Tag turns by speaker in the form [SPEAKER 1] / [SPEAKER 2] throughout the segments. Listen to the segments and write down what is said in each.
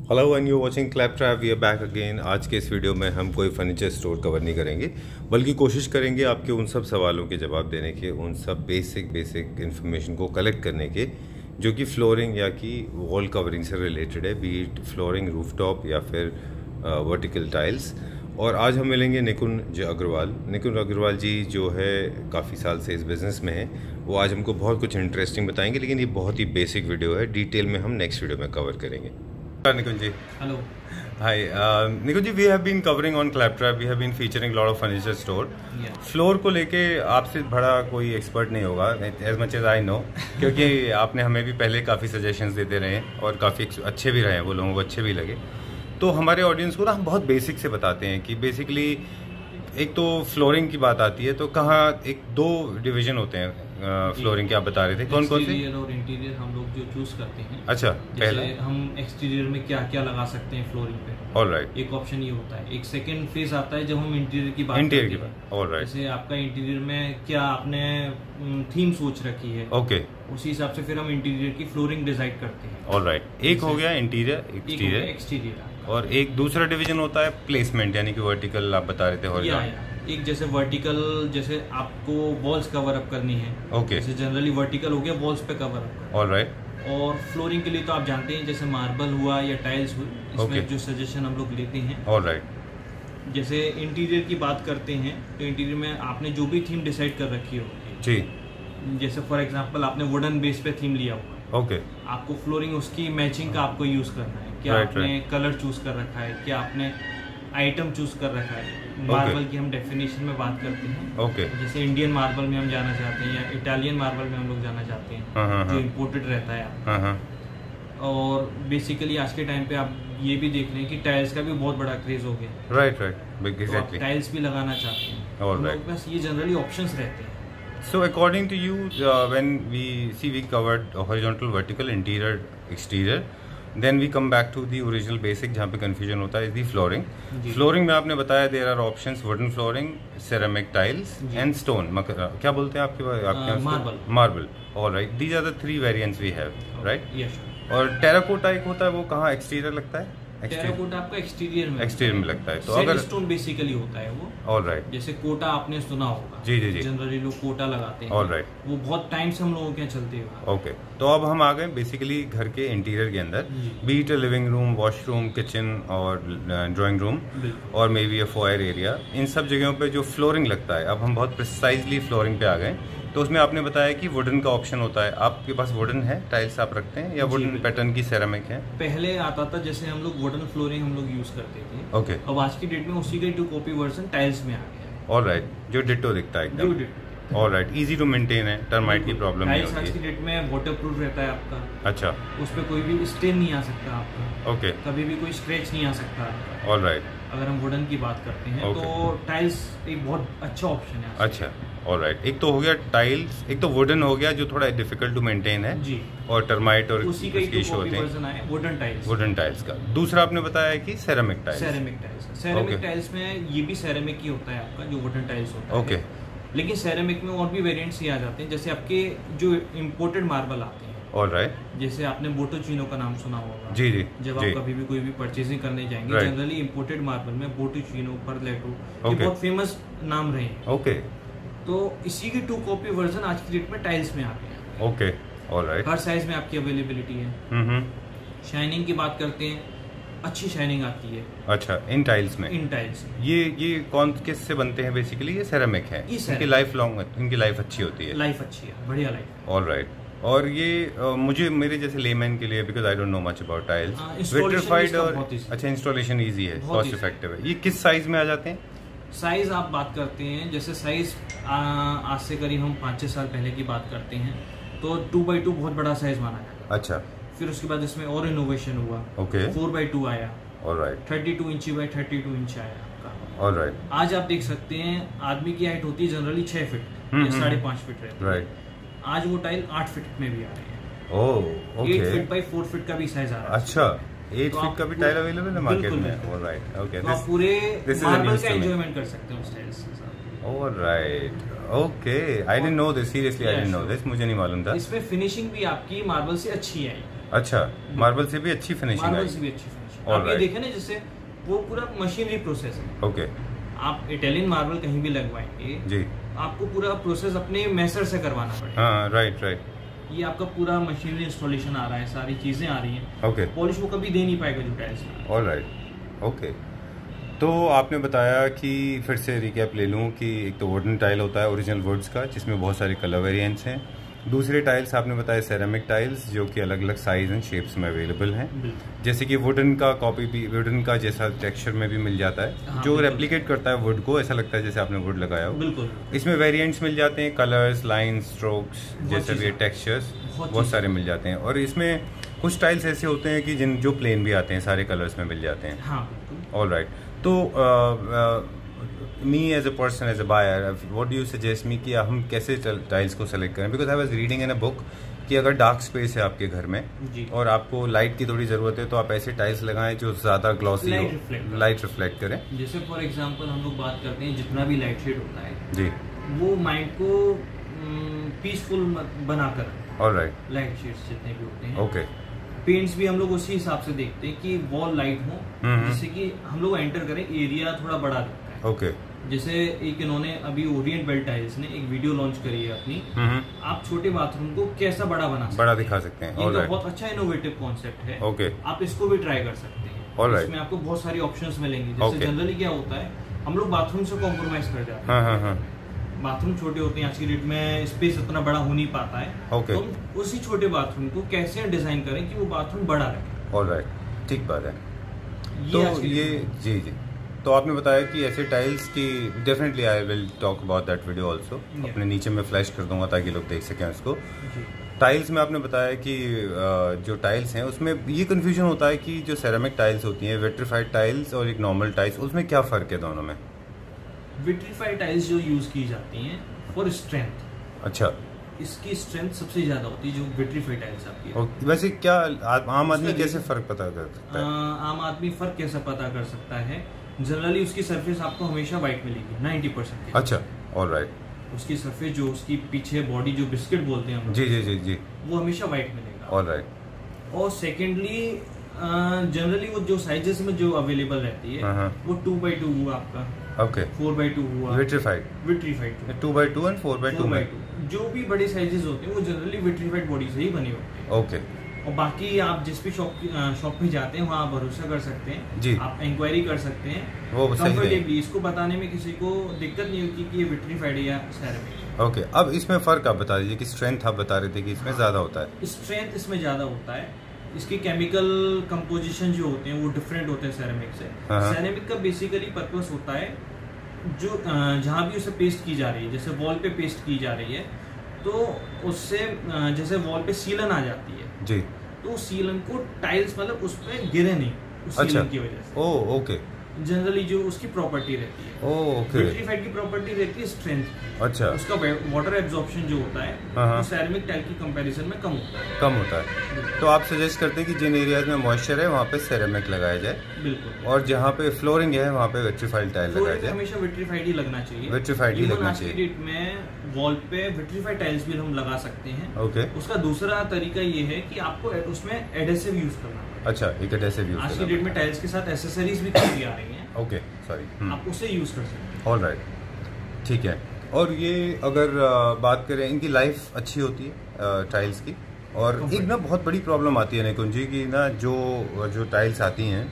[SPEAKER 1] Hello and you watching Claptrap, we are back again. आज के इस वीडियो में हम कोई फर्नीचर स्टोर कवर नहीं करेंगे, बल्कि कोशिश करेंगे आपके उन सब सवालों के जवाब देने के, उन सब बेसिक इन्फॉर्मेशन को कलेक्ट करने के जो कि फ्लोरिंग या कि वॉल कवरिंग से रिलेटेड है, बी इट फ्लोरिंग, रूफटॉप या फिर वर्टिकल टाइल्स। और आज हम मिलेंगे निकुंज अग्रवाल जी, जो है काफ़ी साल से इस बिज़नेस में है। वो आज हमको बहुत कुछ इंटरेस्टिंग बताएंगे, लेकिन ये बहुत ही बेसिक वीडियो है, डिटेल में हम नेक्स्ट वीडियो में कवर करेंगे। Nikunj ji.
[SPEAKER 2] Hello.
[SPEAKER 1] Hi. Nikunj ji, we have been covering on Claptrap. We have been featuring a lot of furniture store.
[SPEAKER 2] Yeah.
[SPEAKER 1] Floor को लेके आपसे बड़ा कोई एक्सपर्ट नहीं होगा, as much as I know, क्योंकि आपने हमें भी पहले काफ़ी सजेशंस देते रहे हैं और काफ़ी अच्छे भी रहे हैं, वो लोगों को अच्छे भी लगे। तो हमारे ऑडियंस को ना हम बहुत बेसिक से बताते हैं कि बेसिकली एक तो फ्लोरिंग की बात आती है, तो कहाँ एक दो डिवीजन होते हैं फ्लोरिंग के, आप बता रहे थे कौन कौन से?
[SPEAKER 2] एक्सटीरियर और इंटीरियर हम लोग जो चूज करते हैं।
[SPEAKER 1] अच्छा, पहले
[SPEAKER 2] हम एक्सटीरियर में क्या क्या लगा सकते हैं फ्लोरिंग पे,
[SPEAKER 1] ऑलराइट,
[SPEAKER 2] एक ऑप्शन ये होता है। एक सेकंड फेज आता है जब हम इंटीरियर की बात करते हैं।
[SPEAKER 1] ऑलराइट,
[SPEAKER 2] जैसे आपका इंटीरियर में क्या आपने थीम सोच रखी है,
[SPEAKER 1] ओके,
[SPEAKER 2] उसी हिसाब से फिर हम इंटीरियर की फ्लोरिंग डिसाइड करते हैं।
[SPEAKER 1] ऑलराइट, एक हो गया इंटीरियर,
[SPEAKER 2] एक्सटीरियर,
[SPEAKER 1] और एक दूसरा डिवीजन होता है प्लेसमेंट, यानी कि वर्टिकल आप बता रहे थे। हॉरिजॉन्टल
[SPEAKER 2] एक जैसे वर्टिकल, जैसे आपको वॉल्स कवर अप करनी है,
[SPEAKER 1] ओके,
[SPEAKER 2] जैसे जनरली वर्टिकल हो गया वॉल्स पे कवर अप।
[SPEAKER 1] ऑलराइट।
[SPEAKER 2] और फ्लोरिंग के लिए तो आप जानते हैं, जैसे मार्बल हुआ या टाइल्स हुई, इसमें जो सजेशन हम लोग लेते हैं।
[SPEAKER 1] ऑलराइट।
[SPEAKER 2] जैसे इंटीरियर की बात करते हैं तो इंटीरियर में आपने जो भी थीम डिसाइड कर रखी होगी
[SPEAKER 1] जी,
[SPEAKER 2] जैसे फॉर एग्जांपल आपने वुडन बेस पे थीम लिया हुआ,
[SPEAKER 1] ओके,
[SPEAKER 2] आपको फ्लोरिंग उसकी मैचिंग का आपको यूज करना है। क्या आपने कलर चूज कर रखा है, क्या आपने आइटम चूज कर रखा है। मार्बल की हम डेफिनेशन में बात करते हैं,
[SPEAKER 1] ओके,
[SPEAKER 2] जैसे इंडियन मार्बल में हम जाना चाहते हैं या इटालियन मार्बल में हम लोग जाना चाहते हैं, जो इम्पोर्टेड रहता है। और बेसिकली आज के टाइम पे आप ये भी देख रहे हैं कि टाइल्स का भी बहुत बड़ा क्रेज हो गया।
[SPEAKER 1] राइट, एग्जैक्टली,
[SPEAKER 2] टाइल्स भी लगाना चाहते हैं,
[SPEAKER 1] ऑलराइट,
[SPEAKER 2] बस ये जनरली ऑप्शंस रहते हैं।
[SPEAKER 1] So according to you, when we covered horizontal, vertical, interior, exterior, then we come back to the original basic, जहाँ पे confusion होता है, is the flooring. Flooring में आपने बताया there are options: wooden flooring, ceramic tiles, and stone. क्या बोलते हैं आपके? Marble. All right. These are the three variants we have, right?
[SPEAKER 2] Yes.
[SPEAKER 1] और टेराकोटा एक होता है, वो कहाँ एक्सटीरियर लगता है?
[SPEAKER 2] टेराकोटा आपका एक्सटीरियर में
[SPEAKER 1] लगता है। तो अगर
[SPEAKER 2] स्टोन बेसिकली होता है वो,
[SPEAKER 1] ऑलराइट,
[SPEAKER 2] जैसे कोटा आपने सुना होगा,
[SPEAKER 1] जी,
[SPEAKER 2] जनरली लोग कोटा लगाते हैं,
[SPEAKER 1] ऑलराइट,
[SPEAKER 2] वो बहुत टाइम से हम लोगों के यहाँ चलते हैं।
[SPEAKER 1] ओके, तो अब हम आ गए बेसिकली घर के इंटीरियर के अंदर, be it living room, washroom, kitchen और ड्राइंग रूम और maybe a foyer area, इन सब जगहों पे जो फ्लोरिंग लगता है, अब हम बहुत प्रिसाइजली फ्लोरिंग पे आ गए। तो उसमें आपने बताया कि वुडन का ऑप्शन होता है। आपके पास वुडन है, टाइल्स आप रखते हैं, या वुडन पैटर्न की सेरामिक है? पहले
[SPEAKER 2] आता था जैसे हम लोग वुडन फ्लोरिंग हम लोग यूज करते थे,
[SPEAKER 1] ओके,
[SPEAKER 2] अब आज की डेट में उसी का 2 कॉपी वर्जन टाइल्स में आ गया है।
[SPEAKER 1] ऑलराइट, जो डिट्टो दिखता है एकदम, ऑलराइट, इजी टू मेंटेन है, टर्माइट की प्रॉब्लम नहीं होती है।
[SPEAKER 2] आज की डेट में वाटरप्रूफ रहता है आपका,
[SPEAKER 1] अच्छा,
[SPEAKER 2] उस पर कोई भी स्टेन नहीं आ सकता आपका,
[SPEAKER 1] ओके,
[SPEAKER 2] कभी भी कोई स्क्रैच नहीं आ सकता।
[SPEAKER 1] ऑलराइट,
[SPEAKER 2] अगर हम वुडन की बात करते हैं तो टाइल्स एक बहुत अच्छा ऑप्शन है।
[SPEAKER 1] अच्छा, ऑलराइट, एक तो हो गया टाइल्स, एक तो वुडन हो गया जो थोड़ा डिफिकल्ट टू मेंटेन है जी, और टर्माइट और
[SPEAKER 2] उसी का इशू होते हैं। वुडन टाइल्स
[SPEAKER 1] का दूसरा आपने बताया कि सेरामिक
[SPEAKER 2] टाइल्स में ये भी सेरामिक ही होता है आपका, जो वुडन टाइल्स होता है,
[SPEAKER 1] ओके,
[SPEAKER 2] लेकिन सेरामिक में और भी वेरिएंट्स ही आ जाते हैं। जैसे आपके जो इम्पोर्टेड मार्बल आते हैं,
[SPEAKER 1] ऑलराइट,
[SPEAKER 2] जैसे आपने बोटोचीनो का नाम सुना होगा,
[SPEAKER 1] जी,
[SPEAKER 2] जब आप कभी भी कोई भी परचेजिंग करने जाएंगे, जनरली इम्पोर्टेड मार्बल में बोटोचीनो, परलेटो, ये बहुत फेमस नाम रहे हैं,
[SPEAKER 1] ओके,
[SPEAKER 2] तो इसी की 2 कॉपी वर्जन आज की डेट में टाइल्स में आ गए हैं,
[SPEAKER 1] ओके, ऑलराइट,
[SPEAKER 2] हर साइज में आपकी अवेलेबिलिटी है। शाइनिंग की बात करते हैं, अच्छी शाइनिंग आती है।
[SPEAKER 1] अच्छा, इन टाइल्स में, ये कौन किस से बनते हैं बेसिकली? ये सेरामिक है, इनकी लाइफ लॉन्ग, इनकी लाइफ अच्छी होती है,
[SPEAKER 2] लाइफ अच्छी है, बढ़िया लाइफ,
[SPEAKER 1] ऑलराइट। और ये मुझे, मेरे जैसे लेमैन के लिए, because I don't know much about tiles, vitrified और अच्छा, इंस्टॉलेशन इजी है, कॉस्ट इफेक्टिव है। ये किस साइज में आ जाते हैं?
[SPEAKER 2] साइज आप बात करते हैं, जैसे साइज आज से करीब हम 5-6 साल पहले की बात करते हैं तो 2x2 बहुत बड़ा साइज माना जाता है।
[SPEAKER 1] अच्छा,
[SPEAKER 2] फिर उसके बाद इसमें और इनोवेशन हुआ,
[SPEAKER 1] ओके,
[SPEAKER 2] 4x2 आया,
[SPEAKER 1] ऑलराइट,
[SPEAKER 2] 32 इंची बाय 32 इंच आया आपका,
[SPEAKER 1] ऑलराइट।
[SPEAKER 2] आज आप देख सकते हैं आदमी की हाइट होती है जनरली 6 फीट या 5.5 फीट रहती है, राइट, आज वो टाइल 8 फीट में भी आ रही है।
[SPEAKER 1] ओह, ओके,
[SPEAKER 2] 8 फीट बाय 4 फीट का भी साइज आ रहा है।
[SPEAKER 1] अच्छा, 8 फीट का भी टाइल अवेलेबल है मार्केट में, ऑलराइट, ओके,
[SPEAKER 2] आप पूरे मार्बल का एंजॉयमेंट कर सकते हैं उस टाइल्स के साथ,
[SPEAKER 1] alright, okay, I didn't know this, seriously I didn't know this, मुझे नहीं मालूम था।
[SPEAKER 2] इसमें फिनिशिंग भी आपकी मार्बल से अच्छी आई।
[SPEAKER 1] अच्छा, मार्बल से भी अच्छी फिनिशिंग आई,
[SPEAKER 2] मार्बल से भी अच्छी फिनिशिंग, आप ये देखें ना, जैसे वो पूरा मशीनरी प्रोसेस है।
[SPEAKER 1] ओके।
[SPEAKER 2] आप इटालियन मार्बल कहीं भी लगवाएंगे
[SPEAKER 1] जी,
[SPEAKER 2] आपको पूरा प्रोसेस अपने मेसर से करवाना पड़ेगा।
[SPEAKER 1] हाँ, राइट राइट।
[SPEAKER 2] ये आपका पूरा मशीनरी इंस्टॉलेशन आ रहा है, सारी चीजें आ रही हैं।
[SPEAKER 1] ओके।
[SPEAKER 2] पॉलिश वो कभी दे नहीं पाएगा जो टाइल्स में।
[SPEAKER 1] Alright, okay. तो आपने बताया कि फिर से रिकैप ले लूँ कि एक तो वुडन टाइल होता है ओरिजिनल वुड्स का, जिसमें बहुत सारे कलर वेरिएंट्स हैं। दूसरे टाइल्स आपने बताया सेरेमिक टाइल्स, जो कि अलग अलग साइज एंड शेप्स में अवेलेबल हैं। जैसे कि वुडन का कॉपी भी, वुडन का जैसा टेक्सचर में भी मिल जाता है। हाँ, जो रेप्लिकेट करता है वुड को, ऐसा लगता है जैसे आपने वुड लगाया हो।
[SPEAKER 2] बिल्कुल।
[SPEAKER 1] इसमें वेरिएंट्स मिल जाते हैं, कलर्स, लाइन, स्ट्रोक्स, जैसे भी टेक्सचर्स बहुत सारे मिल जाते हैं। और इसमें कुछ टाइल्स ऐसे होते हैं कि जो प्लेन भी आते हैं, सारे कलर्स में मिल जाते हैं।
[SPEAKER 2] हाँ,
[SPEAKER 1] ऑलराइट। तो me as a person, as a buyer, what do you suggest me कि हम कैसे टाइल्स को सेलेक्ट करें? Because I was reading in a book कि अगर डार्क स्पेस है आपके घर में और आपको लाइट की थोड़ी ज़रूरत है, तो आप ऐसे टाइल्स लगाएं जो ज़्यादा ग्लॉसी हो, लाइट रिफ्लेक्ट करें।
[SPEAKER 2] जैसे फॉर एग्जांपल हम लोग बात करते हैं, जितना भी लाइट शेड होता है
[SPEAKER 1] जी,
[SPEAKER 2] वो माइंड को पीसफुल बनाकर,
[SPEAKER 1] ऑलराइट,
[SPEAKER 2] लाइट शेड्स जितने भी होते हैं।
[SPEAKER 1] ओके।
[SPEAKER 2] पेंट्स भी हम लोग उसी हिसाब से देखते हैं कि वॉल लाइट हो, जिससे कि हम लोग एंटर करें, एरिया थोड़ा बड़ा दिखता है।
[SPEAKER 1] ओके।
[SPEAKER 2] जैसे एक इन्होंने अभी ओरिएंट बेल टाइल्स ने एक वीडियो लॉन्च करी है अपनी, आप छोटे बाथरूम को कैसा बड़ा बना सकते हैं,
[SPEAKER 1] बड़ा दिखा सकते हैं।
[SPEAKER 2] ये तो बहुत अच्छा इनोवेटिव कॉन्सेप्ट है।
[SPEAKER 1] ओके।
[SPEAKER 2] आप इसको भी ट्राई कर सकते हैं। इसमें आपको बहुत सारी ऑप्शंस मिलेंगी। जैसे जनरली क्या होता है, हम लोग बाथरूम से कॉम्प्रोमाइज कर जाते हैं। बाथरूम छोटे होते हैं, आज की डेट में स्पेस उतना बड़ा हो नहीं पाता है। तो हम उसी छोटे बाथरूम को कैसे डिजाइन करें कि वो बाथरूम बड़ा रहे।
[SPEAKER 1] ऑलराइट, ठीक बात है। तो ये जी जी, तो आपने बताया कि ऐसे टाइल्स की definitely I will talk about that video also. अपने नीचे में फ्लैश कर दूंगा ताकि लोग देख सकें उसको। टाइल्स में आपने बताया कि जो टाइल्स हैं उसमें ये कंफ्यूजन होता है कि जो सेरेमिक टाइल्स होती हैं, विट्रीफाइड टाइल्स और एक नॉर्मल टाइल्स, उसमें क्या फ़र्क है दोनों में?
[SPEAKER 2] विट्रीफाइड टाइल्स जो यूज की जाती हैं फॉर स्ट्रेंथ,
[SPEAKER 1] अच्छा,
[SPEAKER 2] इसकी स्ट्रेंथ सबसे ज्यादा होती है जो विट्रीफाइड टाइल्स आपकी।
[SPEAKER 1] और वैसे क्या आम आदमी कैसे फर्क पता कर सकता है?
[SPEAKER 2] आम आदमी फर्क कैसे पता कर सकता है? जनरली उसकी सरफेस आपको हमेशा वाइट मिलेगी 90%।
[SPEAKER 1] अच्छा, ऑलराइट।
[SPEAKER 2] उसकी सरफेस जो उसकी पीछे बॉडी जो बिस्किट बोलते हैं हम,
[SPEAKER 1] जी जी जी जी,
[SPEAKER 2] वो हमेशा वाइट मिलेगा।
[SPEAKER 1] ऑलराइट।
[SPEAKER 2] और सेकेंडली जनरली वो जो साइजेस में जो अवेलेबल रहती है वो 2x2 हुआ आपका,
[SPEAKER 1] ओके,
[SPEAKER 2] 4x2 हुआ
[SPEAKER 1] विट्रीफाइड 2x2 एंड 4x2
[SPEAKER 2] जो भी बड़े साइजेस होते हैं वो जनरली विट्रीफाइड बॉडी से ही बने होते हैं।
[SPEAKER 1] ओके।
[SPEAKER 2] और बाकी आप जिस भी शॉप पे जाते हैं वहाँ आप भरोसा कर सकते हैं
[SPEAKER 1] जी,
[SPEAKER 2] आप इंक्वायरी कर सकते हैं
[SPEAKER 1] वो
[SPEAKER 2] कंफर्टेबली। इसको बताने में किसी को दिक्कत नहीं होती कि ये विट्रीफाइड है या सेरेमिक।
[SPEAKER 1] ओके। अब इसमें फर्क आप बता दीजिए कि स्ट्रेंथ आप बता रहे थे कि इसमें ज्यादा होता है।
[SPEAKER 2] स्ट्रेंथ इसमें ज्यादा होता है, इसके केमिकल कंपोजिशन जो होते हैं वो डिफरेंट होते हैं सेरेमिक से। सेरेमिक का बेसिकली पर्पस होता है जो जहाँ भी उसे पेस्ट की जा रही है, जैसे वॉल पे पेस्ट की जा रही है, तो उससे जैसे वॉल पे सीलन आ जाती है
[SPEAKER 1] जी,
[SPEAKER 2] तो सीलन को टाइल्स मतलब उस पे गिरे नहीं उस सीलन की वजह से।
[SPEAKER 1] ओह, ओके।
[SPEAKER 2] जनरली जो उसकी प्रॉपर्टी रहती है,
[SPEAKER 1] ओके,
[SPEAKER 2] विट्रीफाइड की प्रॉपर्टी रहती है स्ट्रेंथ।
[SPEAKER 1] अच्छा,
[SPEAKER 2] उसका वाटर एब्जॉर्प्शन जो होता है वो सेरेमिक टाइल की कंपैरिजन में कम होता है।
[SPEAKER 1] तो आप सजेस्ट करते हैं कि जिन एरियाज में मॉइस्चर है वहाँ पे सेरेमिक लगाया जाए,
[SPEAKER 2] बिल्कुल,
[SPEAKER 1] और जहाँ पे फ्लोरिंग है वहाँ पे विट्रीफाइड टाइल लगाया जाए।
[SPEAKER 2] हमेशा विट्रीफाइड ही लगना चाहिए,
[SPEAKER 1] विट्रीफाइड ही लगना चाहिए।
[SPEAKER 2] आज की डेट में वॉल पे विट्रीफाइड टाइल्स भी हम लगा सकते हैं।
[SPEAKER 1] ओके।
[SPEAKER 2] उसका दूसरा तरीका ये है कि आपको उसमें एडेसिव यूज करना है।
[SPEAKER 1] अच्छा, एक एडेसिव यूज।
[SPEAKER 2] आज की डेट में टाइल्स के साथ एसेसरीज भी काफी आ रही हैं।
[SPEAKER 1] ओके, सॉरी,
[SPEAKER 2] आप उसे यूज कर सकते हैं।
[SPEAKER 1] ऑलराइट, ठीक है। और ये अगर बात करें, इनकी लाइफ अच्छी होती है टाइल्स की। और एक ना बहुत बड़ी प्रॉब्लम आती है निकुंज जी की ना, जो टाइल्स आती हैं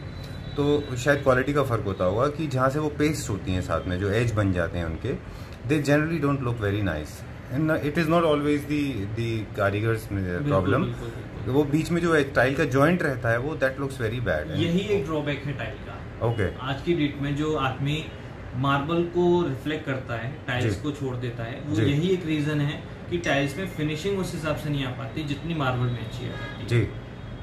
[SPEAKER 1] तो शायद क्वालिटी का फ़र्क होता होगा कि जहाँ से वो पेस्ट होती हैं साथ में जो एज बन जाते हैं उनके, they generally don't look very nice and it is not always the कारीगर्स प्रॉब्लम। वो बीच में जो टाइल का जॉइंट रहता है वो दैट लुक्स वेरी बैड।
[SPEAKER 2] यही एक ड्रॉबैक है टाइल का।
[SPEAKER 1] ओके।
[SPEAKER 2] आज की डेट में जो आदमी मार्बल को रिफ्लेक्ट करता है, टाइल्स को छोड़ देता है, वो यही एक रीजन है कि टाइल्स में फिनिशिंग उस हिसाब से नहीं आ पाती जितनी मार्बल में अच्छी आ जाती है। जी।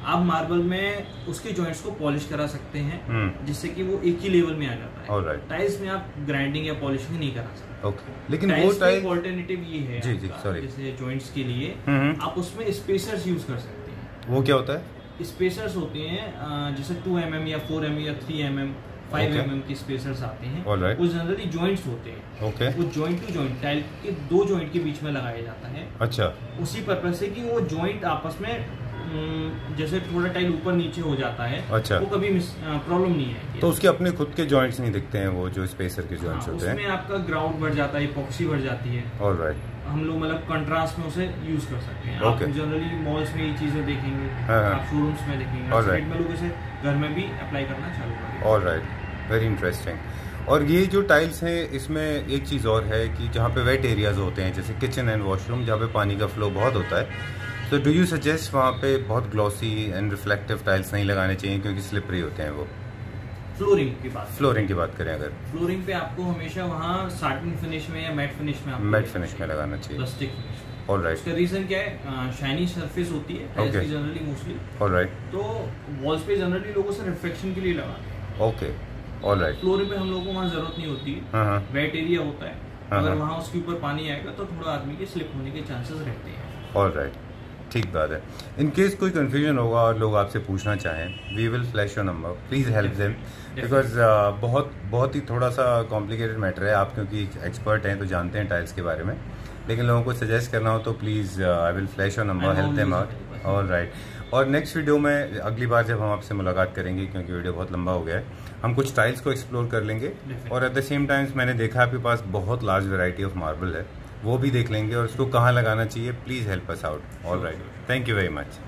[SPEAKER 2] आप मार्बल में उसके जॉइंट्स को पॉलिश करा सकते हैं जिससे कि वो एक ही लेवल में आ जाता है।
[SPEAKER 1] Alright.
[SPEAKER 2] टाइल्स में आप ग्राइंडिंग या पॉलिशिंग नहीं करा सकते।
[SPEAKER 1] ओके। लेकिन वो टाइल
[SPEAKER 2] ऑल्टरनेटिव ये है
[SPEAKER 1] जी, सॉरी,
[SPEAKER 2] जैसे जॉइंट्स के लिए आप उसमें स्पेसर्स यूज कर सकते हैं।
[SPEAKER 1] वो क्या होता है?
[SPEAKER 2] स्पेसर्स होते हैं जैसे 2mm या 4mm या 3mm 5mm की स्पेसर्स आते हैं। वो जनरली जॉइंट्स होते हैं।
[SPEAKER 1] ओके।
[SPEAKER 2] वो जॉइंट टू जॉइंट टाइल के दो जॉइंट के बीच में लगाया जाता है।
[SPEAKER 1] अच्छा।
[SPEAKER 2] उसी पर्पज से कि वो जॉइंट आपस में जैसे थोड़ा टाइल ऊपर नीचे हो जाता है,
[SPEAKER 1] अच्छा,
[SPEAKER 2] वो कभी प्रॉब्लम नहीं है।
[SPEAKER 1] तो उसके अपने खुद के जॉइंट्स नहीं दिखते हैं, वो जो स्पेसर के जॉइंट्स होते हैं,
[SPEAKER 2] उसमें आपका ग्राउंड बढ़ जाता है, इपॉक्सी बढ़ जाती है।
[SPEAKER 1] ऑलराइट,
[SPEAKER 2] हम लोग मतलब कंट्रास्ट में उसे यूज कर सकते हैं।
[SPEAKER 1] Okay.
[SPEAKER 2] आप जनरली मॉल्स में ये चीजें देखेंगे,
[SPEAKER 1] हाँ,
[SPEAKER 2] आप शोरूम्स में देखेंगे,
[SPEAKER 1] Alright.
[SPEAKER 2] में लोग इसे घर में भी अप्लाई करना चालू करेंगे।
[SPEAKER 1] Alright, very interesting. और ये जो टाइल्स हैं, इसमें एक चीज़ और है कि जहाँ पे वेट एरियाज होते हैं, जैसे किचन एंड वॉशरूम, जहाँ पे पानी का फ्लो बहुत होता है, तो डू यू सजेस्ट वहाँ पे बहुत ग्लॉसी एंड रिफ्लेक्टिव टाइल्स नहीं लगाने चाहिए क्योंकि स्लिपरी होते हैं वो?
[SPEAKER 2] फ्लोरिंग की बात
[SPEAKER 1] करें अगर,
[SPEAKER 2] फ्लोरिंग पे आपको हमेशा वहाँ साटिन फिनिश में या मैट फिनिश में,
[SPEAKER 1] मैट फिनिश में लगाना चाहिए।
[SPEAKER 2] Plastic finish.
[SPEAKER 1] ऑलराइट,
[SPEAKER 2] उसका रीजन क्या है, शाइनी सरफेस होती है टाइल्स की जनरली मोस्टली।
[SPEAKER 1] ऑलराइट,
[SPEAKER 2] तो वॉल्स पे जनरली लोगों से रिफ्लेक्शन के लिए लगाते हैं।
[SPEAKER 1] Okay, alright.
[SPEAKER 2] फ्लोरिंग पे हम लोगों को वहाँ जरूरत नहीं होती है, वेट एरिया होता है, अगर वहाँ उसके ऊपर पानी आएगा तो थोड़ा आदमी के स्लिप होने के चांसेस रहते हैं।
[SPEAKER 1] ऑलराइट, ठीक बात है। इन केस कोई कंफ्यूजन होगा और लोग आपसे पूछना चाहें, we will flash your number, please help them, because बहुत ही थोड़ा सा कॉम्प्लिकेटेड मैटर है। आप क्योंकि एक्सपर्ट हैं तो जानते हैं टाइल्स के बारे में, लेकिन लोगों को सजेस्ट करना हो तो please I will flash your number, help them out. Alright, और नेक्स्ट वीडियो में अगली बार जब हम आपसे मुलाकात करेंगे, क्योंकि वीडियो बहुत लंबा हो गया है, हम कुछ टाइल्स को एक्सप्लोर कर लेंगे, और एट द सेम टाइम्स मैंने देखा आपके पास बहुत लार्ज वैरायटी ऑफ मार्बल है, वो भी देख लेंगे और उसको कहाँ लगाना चाहिए। Please help us out. Alright, thank you very much.